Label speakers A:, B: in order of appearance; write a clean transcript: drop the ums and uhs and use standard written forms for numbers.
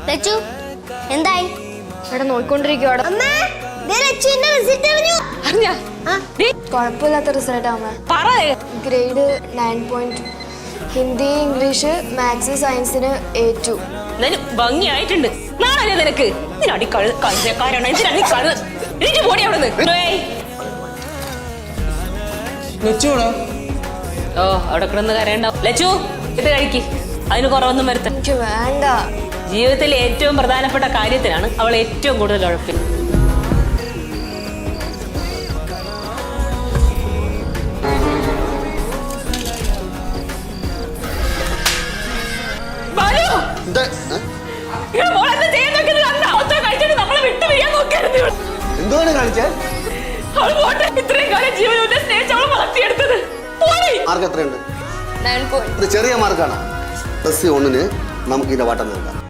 A: ലച്ചു എന്തായി?
B: ഇവിടെ നോയിക്കൊണ്ടിരിക്കുവാടെ. കുഴപ്പമില്ലാത്ത റിസൾട്ട് അമ്മ. ഗ്രേഡ് 9. ഹിന്ദി, ഇംഗ്ലീഷ്, മാത്സ്, സയൻസിന് A2.
C: ഭംഗിയായിട്ടുണ്ട്. നാളെ നിനക്ക് ഓ അവിടെ കിടന്ന് കരയുണ്ടാവും. ലച്ചു ഇത് കഴിക്ക്, അതിന് കുറവൊന്നും വരുത്ത.
B: എനിക്ക് വേണ്ട.
C: ജീവിതത്തിലെ ഏറ്റവും പ്രധാനപ്പെട്ട കാര്യത്തിനാണ് അവൾ ഏറ്റവും കൂടുതൽ ഉഴപ്പിൽ.
D: എന്തുകൊണ്ട് കാണിച്ചേ?
C: ഇത്രയും കാലം ജീവനോടെ സ്നേഹിച്ച് അവളെ വളർത്തിയെടുത്തത്
D: മാർക്ക് എത്രയുണ്ട്?
B: 9 point.
D: ചെറിയ മാർക്കാണ്. +1 നമുക്ക് ഇതിന്റെ വാട്ടം നൽകാം.